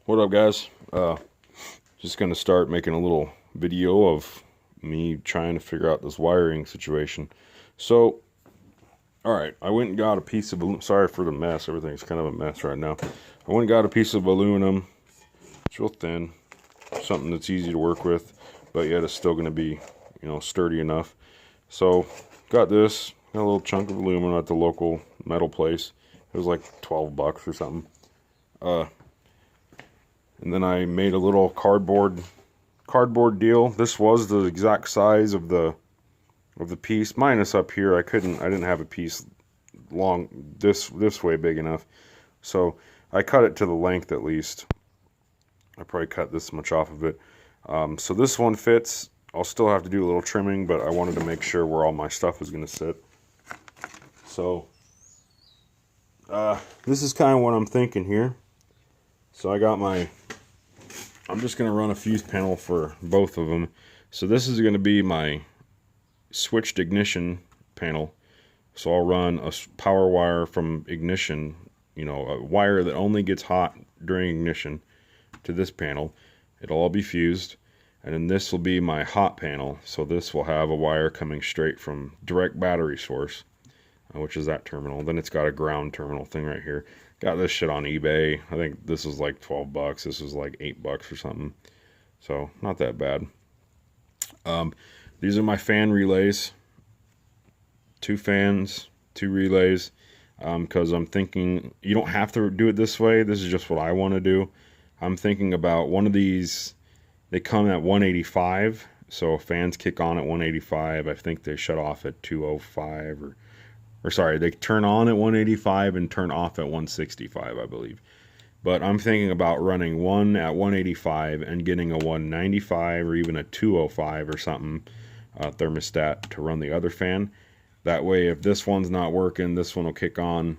What up, guys? Just gonna start making a little video of me trying to figure out this wiring situation. So, alright, I went and got a piece of aluminum. Sorry for the mess, everything's kind of a mess right now. I went and got a piece of aluminum. It's real thin, something that's easy to work with, but yet it's still gonna be, sturdy enough. So, got this, got a little chunk of aluminum at the local metal place. It was like 12 bucks or something. And then I made a little cardboard deal. This was the exact size of the piece, minus up here. I didn't have a piece long this way big enough. So I cut it to the length at least. I probably cut this much off of it. So this one fits. I'll still have to do a little trimming, but I wanted to make sure where all my stuff is going to sit. So this is kind of what I'm thinking here. So I'm just going to run a fuse panel for both of them. So this is going to be my switched ignition panel. So I'll run a power wire from ignition, a wire that only gets hot during ignition, to this panel. It'll all be fused. And then this will be my hot panel. So this will have a wire coming straight from direct battery source, which is that terminal. Then it's got a ground terminal thing right here. Got this shit on eBay. I think this is like 12 bucks. This is like 8 bucks or something. So, not that bad. These are my fan relays. 2 fans, 2 relays. Because I'm thinking, you don't have to do it this way. This is just what I want to do. I'm thinking about one of these, they come at 185. So, fans kick on at 185. I think they shut off at 205 or sorry, they turn on at 185 and turn off at 165, I believe. But I'm thinking about running one at 185 and getting a 195 or even a 205 or something thermostat to run the other fan. That way, if this one's not working, this one will kick on.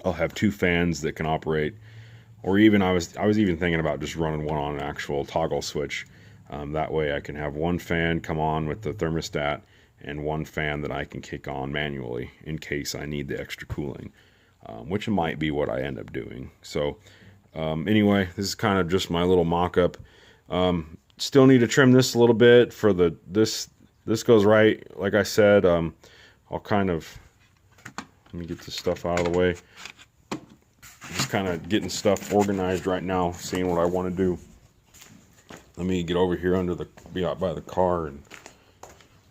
I'll have 2 fans that can operate. Or even I was even thinking about just running one on an actual toggle switch. That way, I can have one fan come on with the thermostat and one fan that I can kick on manually in case I need the extra cooling, which might be what I end up doing. So anyway, this is kind of just my little mock-up. Still need to trim this a little bit for this goes right. Like I said, I'll kind of, let me get this stuff out of the way. Just kind of getting stuff organized right now, seeing what I want to do. Let me get over here be out by the car and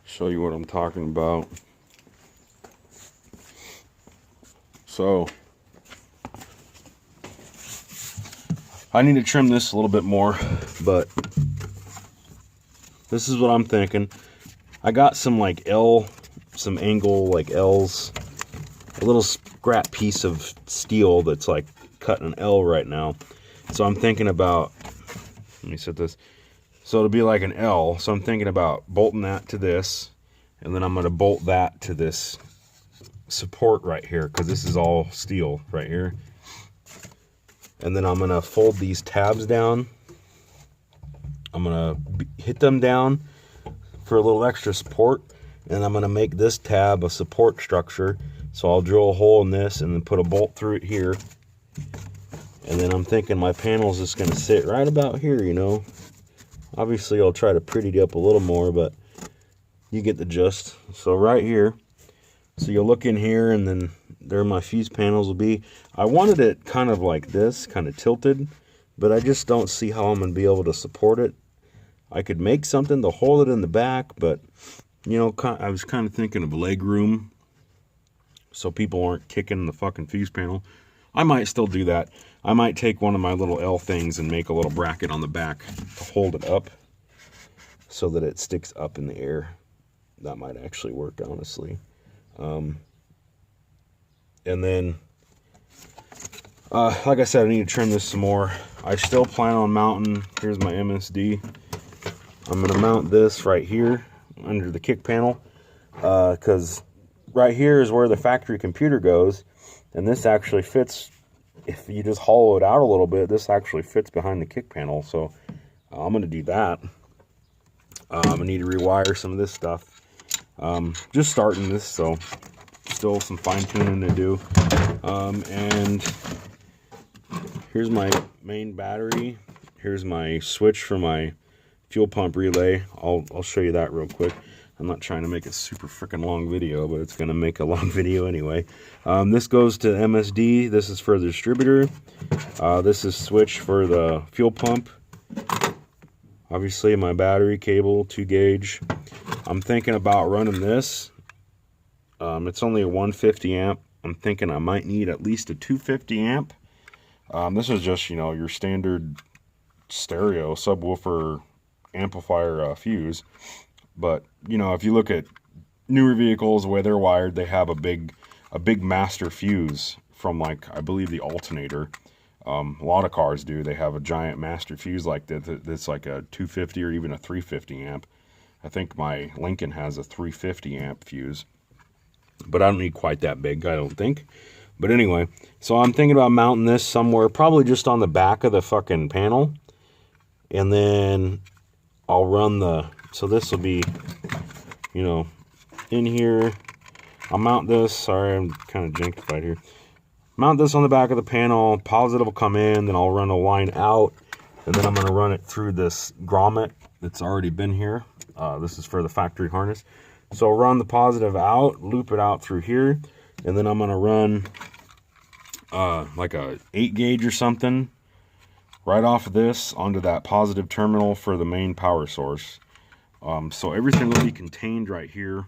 show you what I'm talking about. So I need to trim this a little bit more, but this is what I'm thinking. I got some some angle like L's, a little scrap piece of steel that's like cutting an L right now. So I'm thinking about, let me set this. So it'll be like an L. So I'm thinking about bolting that to this. And then I'm going to bolt that to this support right here, because this is all steel right here. And then I'm going to fold these tabs down. I'm going to hit them down for a little extra support. And I'm going to make this tab a support structure. So I'll drill a hole in this and then put a bolt through it here. And then I'm thinking my panel's just going to sit right about here, Obviously, I'll try to pretty it up a little more, but you get the gist. So right here, so you'll look in here, and then there my fuse panels will be. I wanted it kind of like this, kind of tilted, but I just don't see how I'm going to be able to support it. I could make something to hold it in the back, but, I was kind of thinking of leg room, so people aren't kicking the fucking fuse panel. I might still do that. I might take one of my little L things and make a little bracket on the back to hold it up so that it sticks up in the air. That might actually work, honestly. And then, like I said, I need to trim this some more. I still plan on mounting, here's my MSD. I'm going to mount this right here under the kick panel, because right here is where the factory computer goes. And this actually fits, if you just hollow it out a little bit, this actually fits behind the kick panel. So I'm going to do that. I need to rewire some of this stuff. Just starting this, so still some fine tuning to do. And here's my main battery. Here's my switch for my fuel pump relay. I'll show you that real quick. I'm not trying to make a super freaking long video, but it's going to make a long video anyway. This goes to MSD. This is for the distributor. This is switch for the fuel pump. Obviously, my battery cable, 2 gauge. I'm thinking about running this. It's only a 150 amp. I'm thinking I might need at least a 250 amp. This is just, you know, your standard stereo subwoofer amplifier fuse. But, you know, if you look at newer vehicles, the way they're wired, they have a big master fuse from, like, I believe the alternator. A lot of cars do. They have a giant master fuse like that that's like a 250 or even a 350 amp. I think my Lincoln has a 350 amp fuse. But I don't need quite that big, I don't think. But anyway, so I'm thinking about mounting this somewhere, probably just on the back of the fucking panel. And then I'll run the... So this will be, you know, in here. I'll mount this. Sorry, I'm kind of jinkified here. Mount this on the back of the panel. Positive will come in. Then I'll run a line out. And then I'm going to run it through this grommet that's already been here. This is for the factory harness. So I'll run the positive out, loop it out through here. And then I'm going to run like a 8 gauge or something right off of this onto that positive terminal for the main power source. So everything will be contained right here.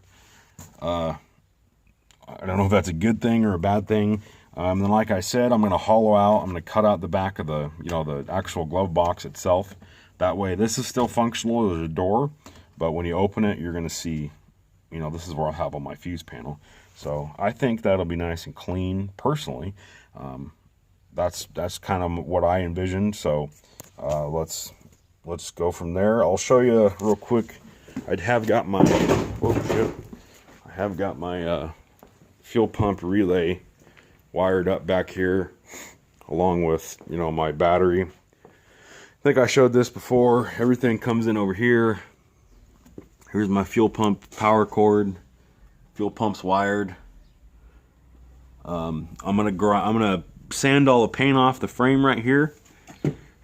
I don't know if that's a good thing or a bad thing. Then like I said, I'm going to hollow out. I'm going to cut out the back of the, you know, the actual glove box itself. That way this is still functional as a door, but when you open it, you're going to see, you know, this is where I'll have on my fuse panel. So I think that'll be nice and clean personally. That's kind of what I envisioned. So let's go from there. I'll show you real quick. I have got my fuel pump relay wired up back here, along with, you know, my battery. I think I showed this before. Everything comes in over here. Here's my fuel pump power cord. Fuel pump's wired. I'm gonna sand all the paint off the frame right here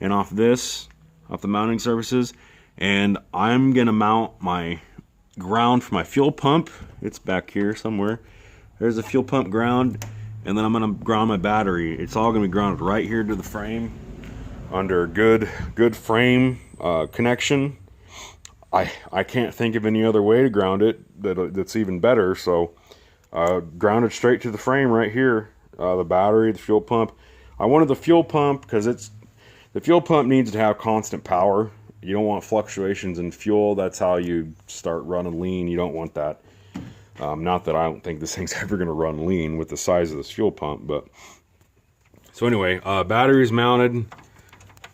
and off the mounting surfaces, and I'm gonna mount my ground for my fuel pump. It's back here somewhere. There's the fuel pump ground, and then I'm gonna ground my battery. It's all gonna be grounded right here to the frame under good frame connection. I can't think of any other way to ground it that's even better. So ground it straight to the frame right here. The battery, the fuel pump. I wanted the fuel pump because the fuel pump needs to have constant power. You don't want fluctuations in fuel. That's how you start running lean. You don't want that. Not that I don't think this thing's ever going to run lean with the size of this fuel pump. But so anyway, battery's mounted.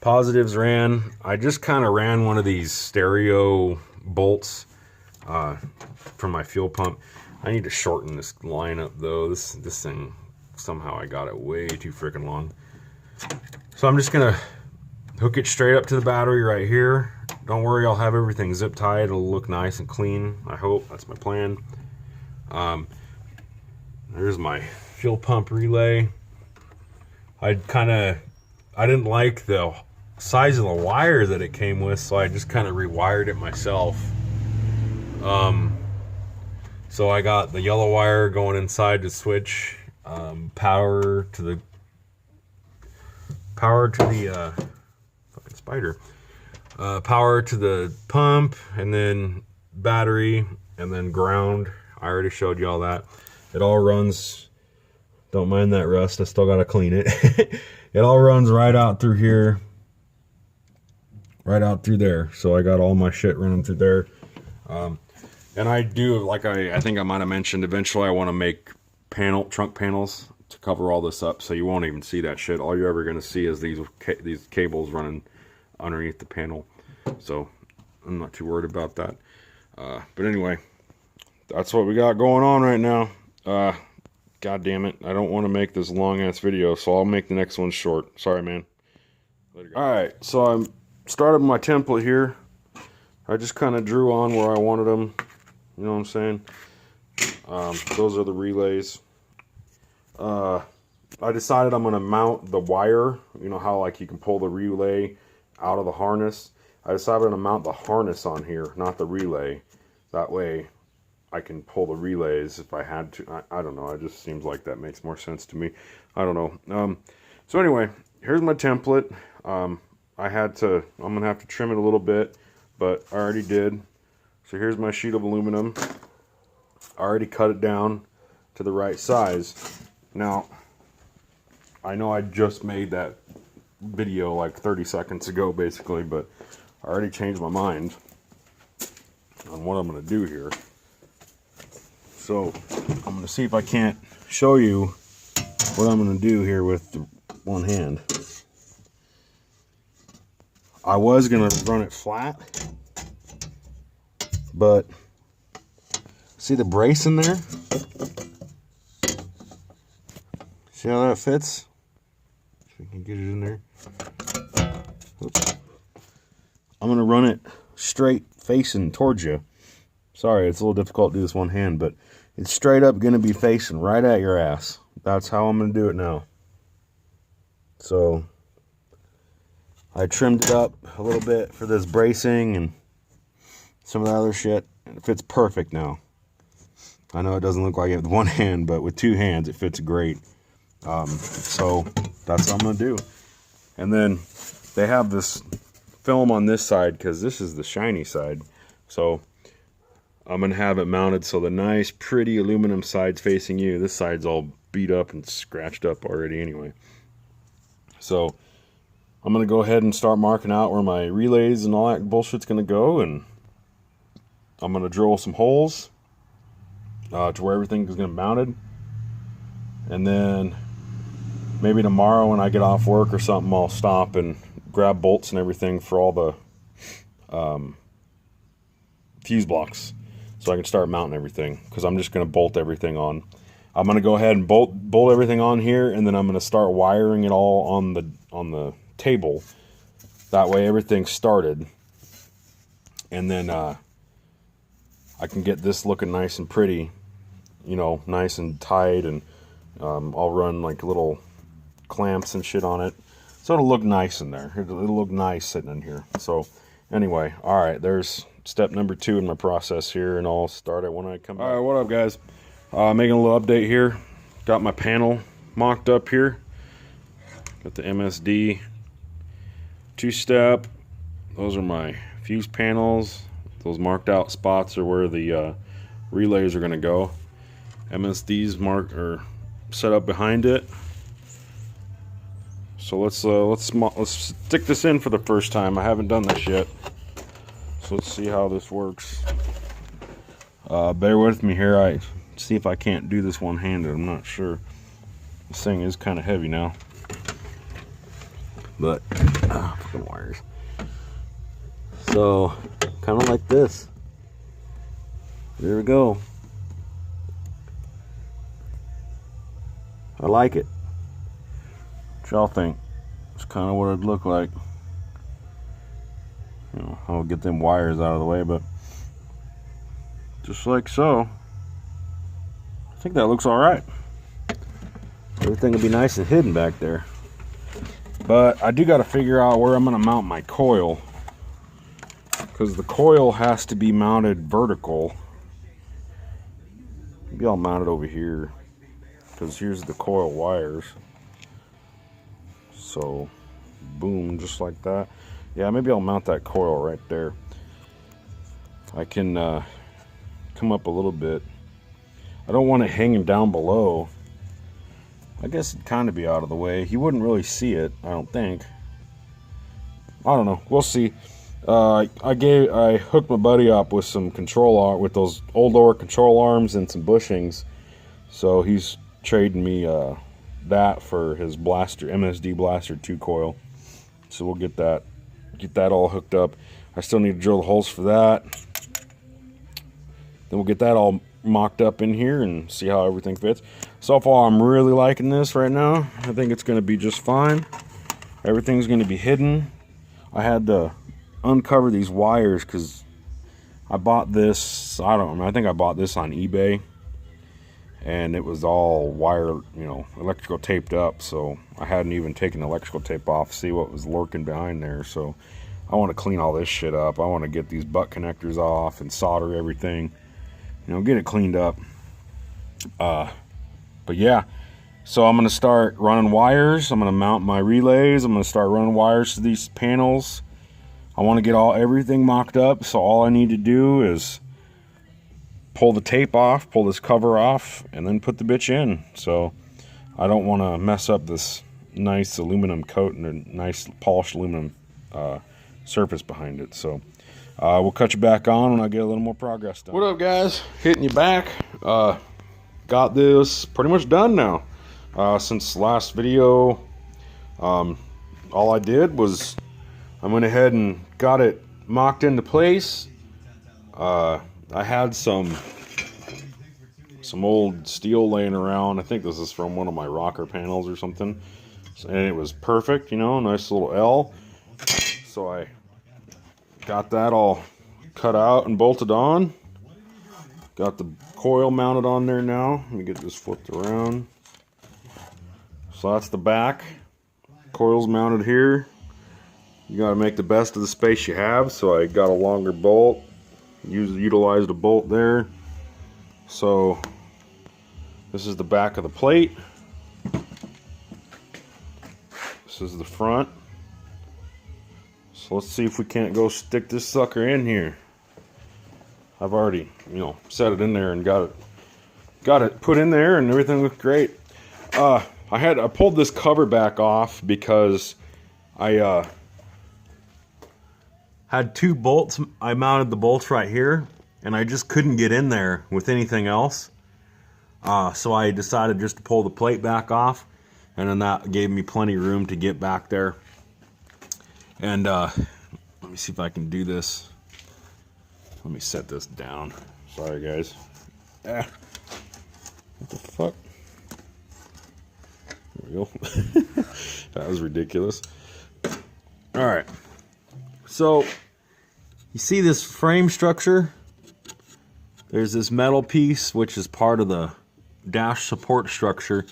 Positives ran. I just kind of ran one of these stereo bolts from my fuel pump. I need to shorten this line up though. This thing, somehow I got it way too freaking long. So I'm just gonna hook it straight up to the battery right here. Don't worry, I'll have everything zip tied. It'll look nice and clean. I hope that's my plan. There's my fuel pump relay. I didn't like the size of the wire that it came with, so I just kind of rewired it myself. So I got the yellow wire going inside to switch power to the fucking spider. Power to the pump, and then battery, and then ground. I already showed you all that. It all runs. Don't mind that rust. I still gotta clean it. It all runs right out through here. Right out through there. So I got all my shit running through there. And I do, like I think I might have mentioned, eventually I want to make trunk panels to cover all this up, so you won't even see that shit. All you're ever going to see is these cables running underneath the panel. So I'm not too worried about that. But anyway, that's what we got going on right now. God damn it, I don't want to make this long ass video, so I'll make the next one short. Sorry, man. Alright, so I'm started my template here. I just kind of drew on where I wanted them. You know what I'm saying? Those are the relays. I decided I'm going to mount the wire. You know how like you can pull the relay out of the harness? I decided I'm going to mount the harness on here, not the relay. That way I can pull the relays if I had to. I don't know. It just seems like that makes more sense to me. I don't know. So anyway, here's my template. I'm going to have to trim it a little bit, but I already did. So here's my sheet of aluminum. I already cut it down to the right size. Now, I know I just made that video like 30 seconds ago basically, but I already changed my mind on what I'm going to do here. So I'm going to see if I can't show you what I'm going to do here with the one hand. I was going to run it flat, but see the brace in there? See how that fits? If we can get it in there. Oops. I'm going to run it straight facing towards you. Sorry, it's a little difficult to do this one hand, but it's straight up going to be facing right at your ass. That's how I'm going to do it now. So I trimmed it up a little bit for this bracing and some of the other shit. It fits perfect now. I know it doesn't look like it with one hand, but with two hands it fits great. So that's what I'm going to do. And then they have this film on this side because this is the shiny side. So I'm going to have it mounted so the nice pretty aluminum side's facing you. This side's all beat up and scratched up already anyway. So I'm going to go ahead and start marking out where my relays and all that bullshit's going to go. And I'm going to drill some holes to where everything is going to be mounted. And then maybe tomorrow when I get off work or something, I'll stop and grab bolts and everything for all the fuse blocks so I can start mounting everything, because I'm just going to bolt everything on. I'm going to go ahead and bolt everything on here, and then I'm going to start wiring it all on the table. That way everything's started, and then I can get this looking nice and pretty, you know, nice and tight, and I'll run like little clamps and shit on it, so it'll look nice in there. It'll look nice sitting in here. So anyway, all right, there's step number 2 in my process here, and I'll start it when I come back. All right, what up, guys? Making a little update here. Got my panel mocked up here. Got the MSD 2-step. Those are my fuse panels. Those marked out spots are where the relays are going to go. MSD's marked or set up behind it. So let's stick this in for the first time. I haven't done this yet, so let's see how this works. Bear with me here. I see if I can't do this one-handed. I'm not sure. This thing is kind of heavy now, but fucking wires. So kind of like this. There we go. I like it. What y'all think? It's kind of what it'd look like. You know, I'll get them wires out of the way, but just like so. I think that looks all right. Everything will be nice and hidden back there. But I do got to figure out where I'm going to mount my coil, because the coil has to be mounted vertical. Maybe I'll mount it over here, because here's the coil wires. So boom, just like that. Yeah, maybe I'll mount that coil right there. I can come up a little bit. I don't want it hanging down below. I guess it'd kind of be out of the way. You wouldn't really see it, I don't think. I don't know. We'll see. I hooked my buddy up with some control arm, with those old lower control arms and some bushings. So he's trading me that for his blaster, MSD Blaster 2 coil. So we'll get that all hooked up. I still need to drill the holes for that. Then we'll get that all mocked up in here and see how everything fits. So far, I'm really liking this right now. I think it's going to be just fine. Everything's going to be hidden. I had to uncover these wires because I bought this, I don't know, I think I bought this on eBay. and it was all wire, you know, electrical taped up. So I hadn't even taken the electrical tape off, see what was lurking behind there. So I want to clean all this shit up. I want to get these butt connectors off and solder everything, you know, get it cleaned up. But yeah, so I'm going to start running wires. I'm going to mount my relays. I'm going to start running wires to these panels. I want to get everything mocked up. So all I need to do is pull the tape off, pull this cover off, and then put the bitch in. So I don't want to mess up this nice aluminum coat and a nice polished aluminum surface behind it. So we'll cut you back on when I get a little more progress done. What up, guys? Hitting you back. Got this pretty much done now. Since last video, all I did was I went ahead and got it mocked into place. I had some old steel laying around. I think this is from one of my rocker panels or something, and it was perfect, you know, nice little L. So I got that all cut out and bolted on. Got the coil mounted on there now. Let me get this flipped around. So that's the back. Coil's mounted here. You got to make the best of the space you have. So I got a longer bolt. Utilized a bolt there. So this is the back of the plate. This is the front. So let's see if we can't go stick this sucker in here. I've already, you know, set it in there and got it put in there, and everything looked great. I pulled this cover back off because I had two bolts. I mounted the bolts right here, and I just couldn't get in there with anything else. So I decided just to pull the plate back off, and then that gave me plenty of room to get back there. And let me see if I can do this. Let me set this down. Sorry, guys. What the fuck? There we go. That was ridiculous. Alright. So, you see this frame structure? There's this metal piece, which is part of the dash support structure.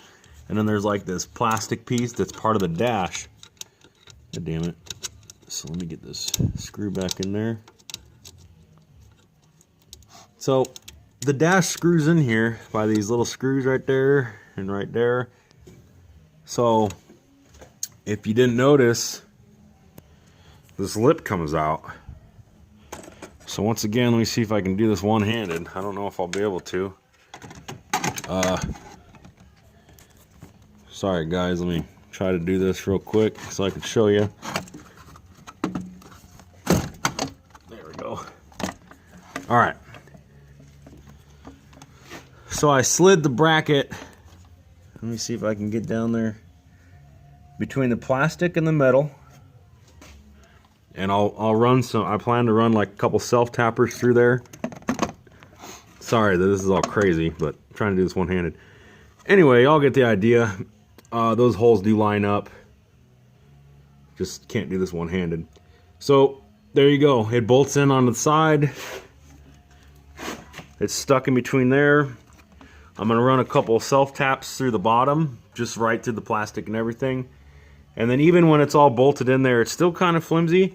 And then there's like this plastic piece that's part of the dash. God damn it. So let me get this screw back in there. So the dash screws in here by these little screws right there and right there. So if you didn't notice, this lip comes out. So once again, let me see if I can do this one-handed. I don't know if I'll be able to. Sorry guys, let me try to do this real quick so I can show you. There we go. All right. So I slid the bracket. Let me see if I can get down there between the plastic and the metal. And I'll run some, I plan to run like a couple self-tappers through there. Sorry that this is all crazy, but I'm trying to do this one-handed. Anyway, y'all get the idea. Those holes do line up. Just can't do this one-handed. So there you go. It bolts in on the side. It's stuck in between there. I'm going to run a couple self-taps through the bottom, just right through the plastic and everything. And then even when it's all bolted in there, it's still kind of flimsy.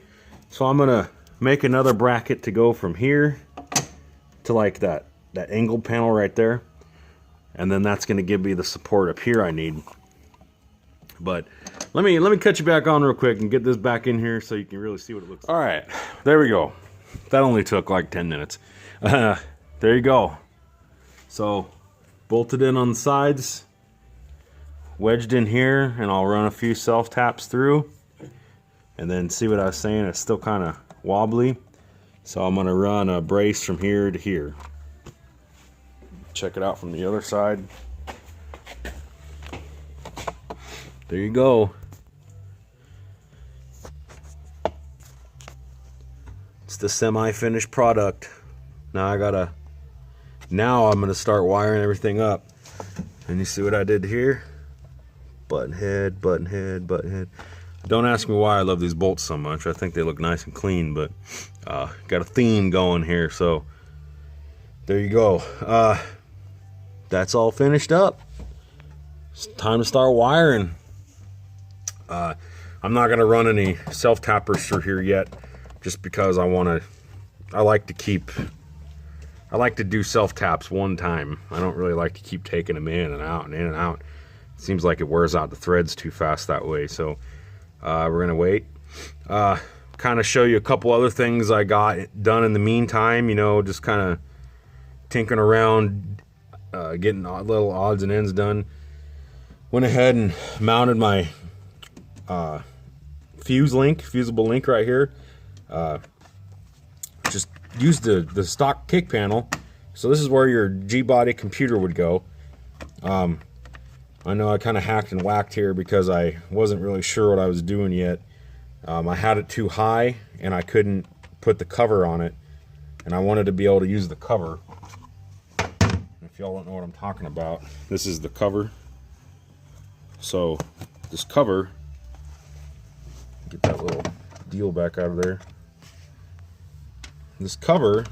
So I'm going to make another bracket to go from here to like that angled panel right there. And then that's going to give me the support up here I need. But let me cut you back on real quick and get this back in here so you can really see what it looks like. All right, there we go. That only took like 10 minutes. There you go. So bolted in on the sides, wedged in here, and I'll run a few self taps through. And then see what I was saying, it's still kind of wobbly. So I'm gonna run a brace from here to here. Check it out from the other side. There you go. It's the semi-finished product. Now I'm gonna start wiring everything up. And you see what I did here? Button head, button head, button head. Don't ask me why I love these bolts so much. I think they look nice and clean, but got a theme going here, so there you go. that's all finished up. It's time to start wiring. I'm not gonna run any self-tappers through here yet, just because I like to do self-taps one time. I don't really like to keep taking them in and out and in and out. It seems like it wears out the threads too fast that way, so we're gonna wait. Kind of show you a couple other things I got done in the meantime, you know, just kind of tinkering around, getting little odds and ends done. Went ahead and mounted my fusible link right here. Just used the stock kick panel. So this is where your G-body computer would go. I know I kind of hacked and whacked here because I wasn't really sure what I was doing yet. I had it too high and I couldn't put the cover on it, and I wanted to be able to use the cover. If y'all don't know what I'm talking about, this is the cover. So this cover, get that little deal back out of there. This cover,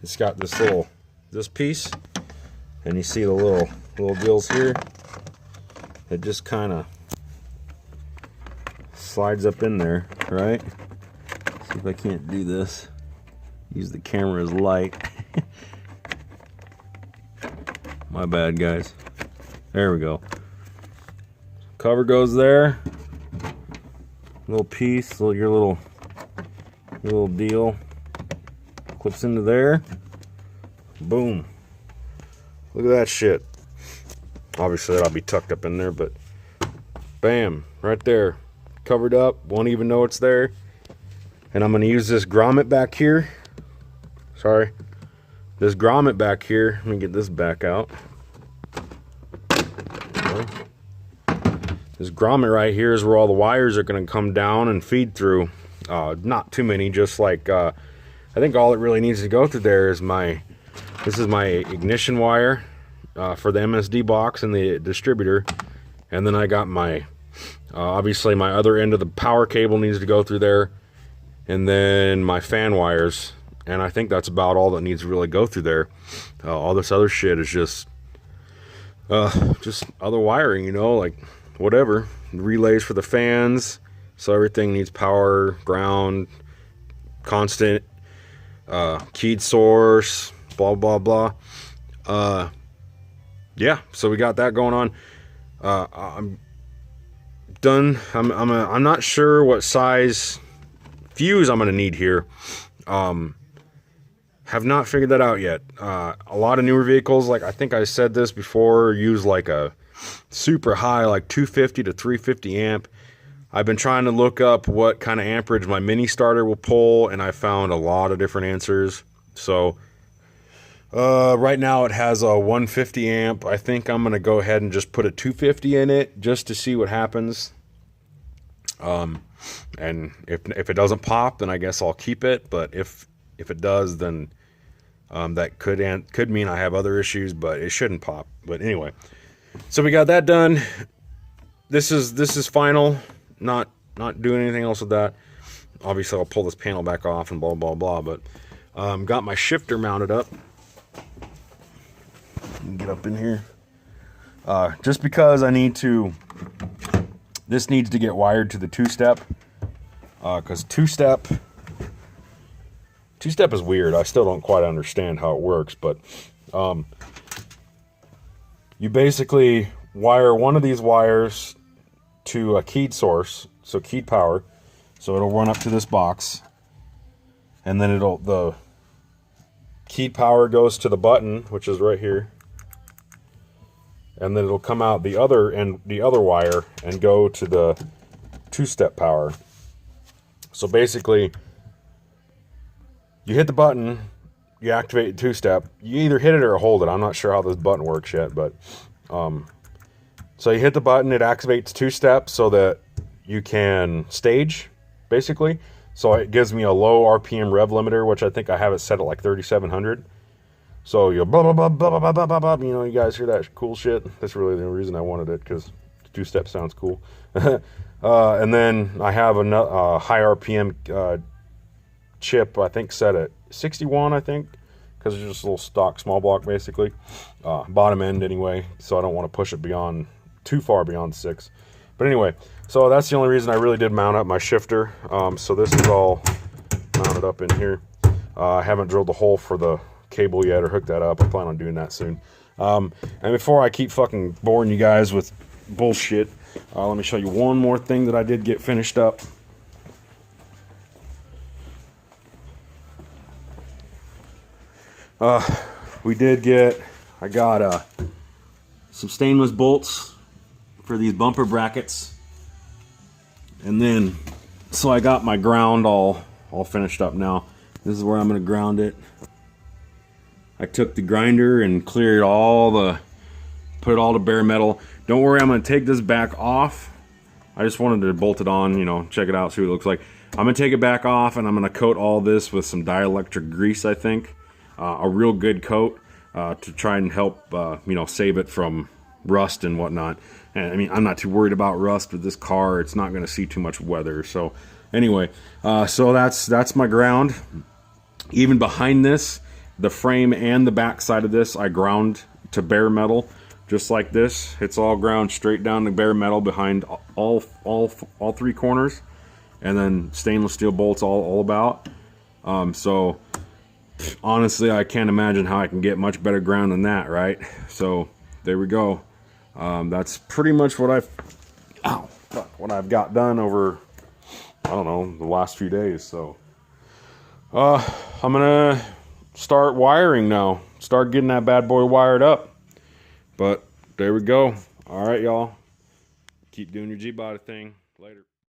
it's got this piece, and you see the little deals here. It just kind of slides up in there, right? See if I can't do this. Use the camera as light. My bad, guys. There we go. Cover goes there. Little piece, your little deal clips into there. Boom. Look at that shit. Obviously that'll be tucked up in there, but bam, right there. Covered up, won't even know it's there. And I'm gonna use this grommet back here. Sorry. This grommet back here. Let me get this back out. This grommet right here is where all the wires are going to come down and feed through. Not too many, just like, I think all it really needs to go through there is this is my ignition wire for the MSD box and the distributor. And then I got my, obviously my other end of the power cable needs to go through there. And then my fan wires. And I think that's about all that needs to really go through there. All this other shit is just other wiring, you know, like whatever. Relays for the fans, so everything needs power, ground, constant, keyed source, blah blah blah. Yeah, so we got that going on. I'm done. I'm not sure what size fuse I'm gonna need here. Have not figured that out yet. A lot of newer vehicles, like I think I said this before, use like a super high, like 250 to 350 amp. I've been trying to look up what kind of amperage my mini starter will pull, and I found a lot of different answers. So right now it has a 150 amp. I think I'm gonna go ahead and just put a 250 in it just to see what happens. And if it doesn't pop, then I guess I'll keep it. But if it does, then that could mean I have other issues, but it shouldn't pop. But anyway, so we got that done. This is final. Not doing anything else with that. Obviously, I'll pull this panel back off and blah blah blah. But got my shifter mounted up. Get up in here. Just because this needs to get wired to the two-step. Because two-step is weird. I still don't quite understand how it works, but you basically wire one of these wires to a keyed source, so keyed power, so it'll run up to this box, and then the keyed power goes to the button, which is right here, and then it'll come out the other wire and go to the two-step power. So basically, you hit the button, you activate the two-step. You either hit it or hold it. I'm not sure how this button works yet, but so you hit the button, it activates two-step so that you can stage, basically. So it gives me a low RPM rev limiter, which I think I have it set at like 3,700. So you blah, blah, blah, blah, blah, blah, blah, blah, you know, you guys hear that cool shit? That's really the reason I wanted it, because two-step sounds cool. And then I have a high RPM chip, I think set at 61, I think, because it's just a little stock small block basically. Bottom end anyway, so I don't want to push it beyond too far beyond 6. But anyway, so that's the only reason I really did mount up my shifter. So this is all mounted up in here. I haven't drilled the hole for the cable yet or hooked that up. I plan on doing that soon. And before I keep fucking boring you guys with bullshit, let me show you one more thing that I did get finished up. I got some stainless bolts for these bumper brackets, and then so I got my ground all finished up now. This is where I'm going to ground it. I took the grinder and cleared put it all to bare metal. Don't worry, I'm going to take this back off. I just wanted to bolt it on, you know, check it out, see what it looks like. I'm going to take it back off, and I'm going to coat all this with some dielectric grease, I think. A real good coat to try and help, you know, save it from rust and whatnot. And I mean, I'm not too worried about rust with this car. It's not going to see too much weather. So anyway, so that's my ground. Even behind this, the frame and the back side of this, I ground to bare metal, just like this. It's all ground straight down to bare metal behind all 3 corners, and then stainless steel bolts all about. So honestly, I can't imagine how I can get much better ground than that, right? So there we go. That's pretty much what I've got done over, I don't know, the last few days. So I'm gonna start wiring now, start getting that bad boy wired up. But there we go. All right, y'all, keep doing your G-body thing. Later.